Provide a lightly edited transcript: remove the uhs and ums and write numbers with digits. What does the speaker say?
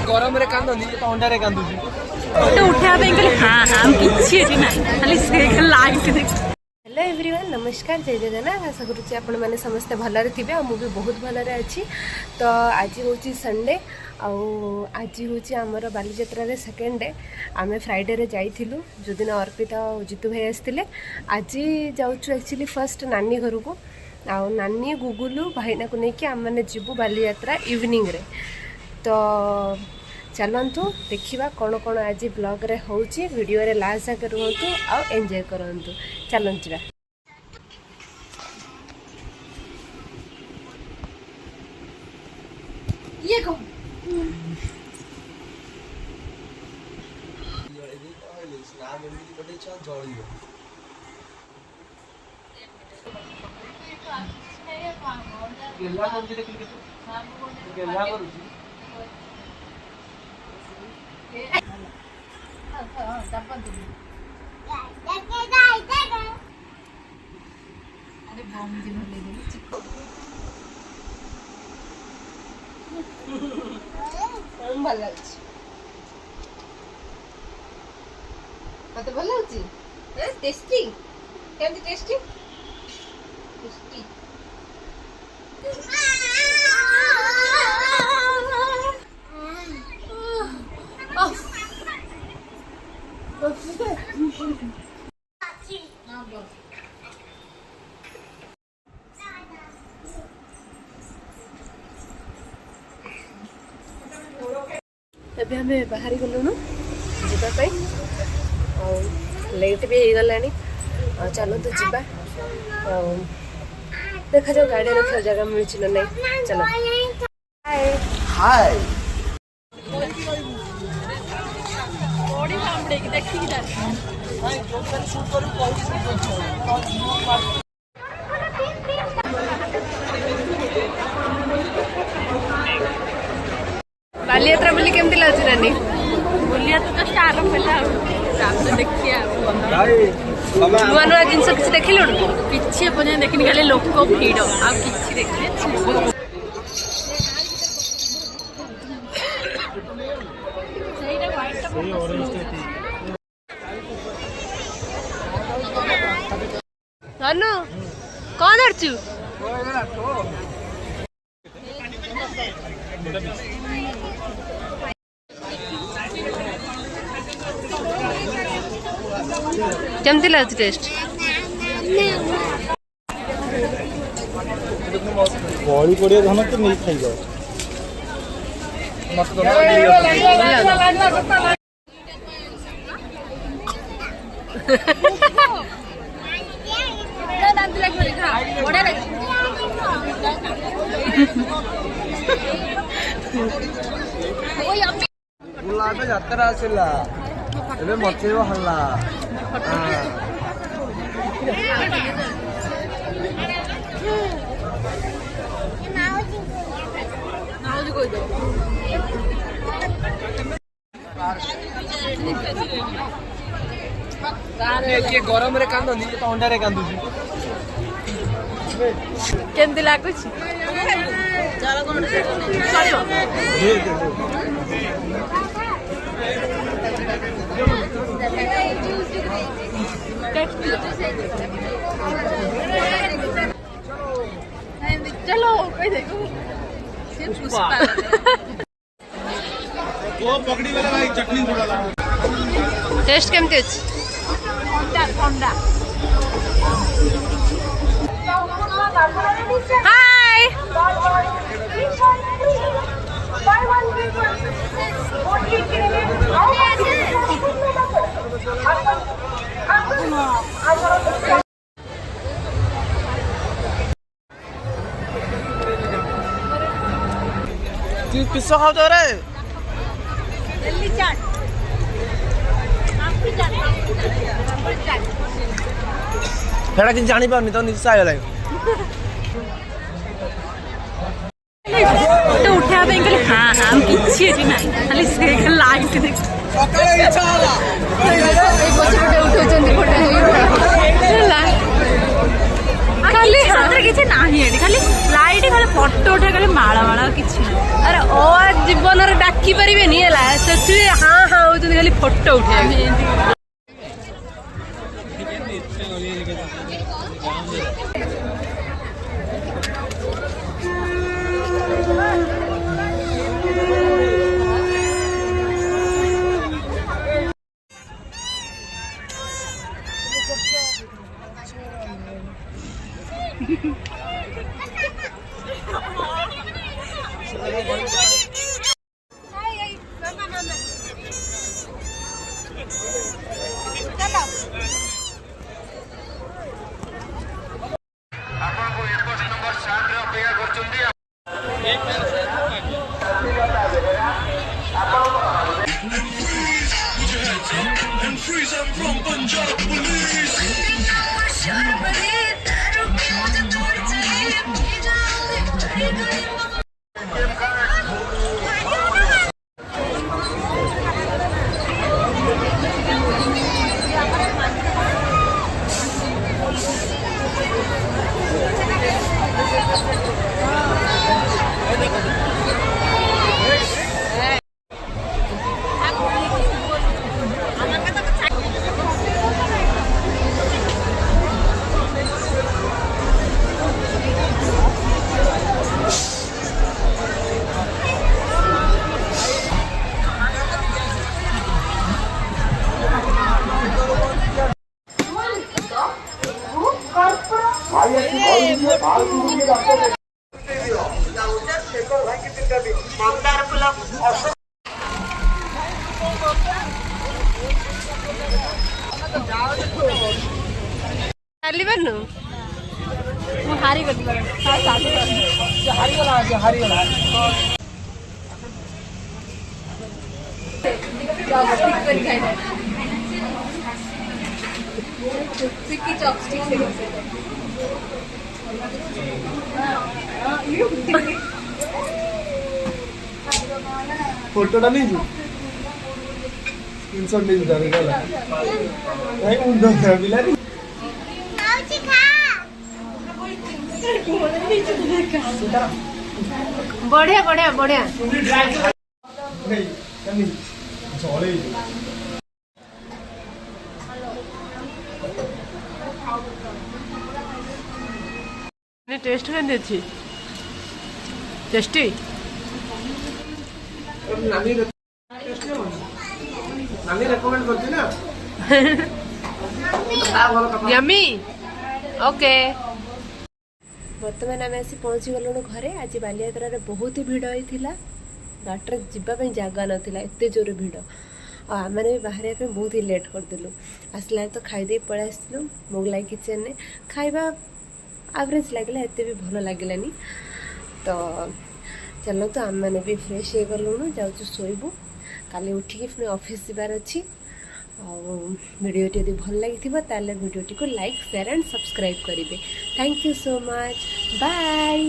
गरम रे कांदनी अंडा रे कांदुची फोटो उठा हाँ हाँ किसी एठी ना खाली से लाइट देख। हेलो एवरीवन नमस्कार जय जगन्नाथ आशा करुच्ची आपण मैंने समस्ते भलरे थे मुझे बहुत भलरे अच्छी। तो आज हूँ संडे आज हूँ आमर बालीजात्रा सेकेंड डे आम फ्राइडे रे जाइलु जो दिन अर्पिता और जीतू भाई आसते आज जाऊँ एक्चुअली फर्स्ट नानी घर को आ नानी गुगुलू भाईना को लेकिन आम मैंने जीवु बालीजात्रा इवनिंग रे। तो चलतु देखा कौन कौन आज ब्लॉग रे होची वीडियो रे लास्ट जाके रुहतु आ एंजॉय करंतु चलतु जा। ये को गेला कोणती देखील गेला करूची अरे बॉम्ब दिन ले दे चिको भल लाଗୁଛି मते भल लाଗୁଛି टेस्टी केमती टेस्टी टेस्टी अभी आम बाहरी गलुनु जावाई लेट भी हो गला चलतु जा देखा जाओ गाड़ी रखा जगह मिलची ना नहीं। चलो हाय हाय बॉडी सामने की देखी की जाती बालीयात्रा बोली केमती लाଗୁଛି नानी बुलिया तो जस्ट आरंभ होला रात देखिया नुआ नुआ जिनस किसी देखिलु किछि अपन देखिन खाली लोक भीड़ आ किछि देखिए अनु कौन अर्चु केमती लाଗୁଛି टेस्ट बड़ी पड़िया धन तो नहीं खाई जाओ मत गुलाब यात्रा आसिला एबे मचे हल्ला ये गरम रे कांदनी तो अंडा रे कांदुची केमती लाଗୁଛି चलो कोई देखो वो पकड़ी वाला भाई चटनी थोड़ा ला टेस्ट केमती अछि ठंडा हाय तू किस्सा खाओ तो रे दिल्ली चाट आपकी चाट फेड़ा कि जानी पाउनी तो निशा आइला फोटो उठा हाँ हाँ किसी एठी ना खाली से लाइट देख सकाळे इच्छा होला पछपटे उठौଛନ୍ତି फोटो खाली हाथ रे କିଛି ନାହିଁ ଏଠି, ଖାଲି ଲାଇଟ୍, ଖାଲି ଫଟୋ ଉଠା, ଖାଲି ମାଳ ମାଳ, କିଛି ନାହିଁ। ଆରେ ଜୀବନରେ ଡାକି ପାରିବେନି ହେଲା, ସେଥିରେ ହଁ ହଁ ହଉଛନ୍ତି ଖାଲି ଫଟୋ ଉଠେଇବା। ଚାଲିପାରୁନୁ ମୁଁ ହାରିଗଲି फोटोटा नहीं स्क्रीनशॉट नहीं उतारे गला नहीं उंडो बिला बढ़िया बढ़िया बढ़िया नहीं कमी झोले टेस्ट केमती अच्छी टेस्टी नानी रेकमेंड करती ना यम्मी ओके बर्तमान आम आसी पहुँची गलुणु घरे। आज बालियात्रा बहुत ही भिड़ होता बाटर जावाई जगह नाला एत जोर भिड़ आम भी बाहर बहुत ही लेट करदेलु आसला तो खाईदे पलि आसलु मोगलाई किचेन में खाଇବା एवरेज लगे एत भी भल लगलानी तो चलो तो आम मैंने भी फ्रेश हो गलुणु जाऊँ शोबू काली उठिकी पुणी ऑफिस जाबार अच्छी वीडियोटी यदि भल लगी वीडियोटी को लाइक शेयर एंड सब्सक्राइब करेंगे। Thank you so much bye.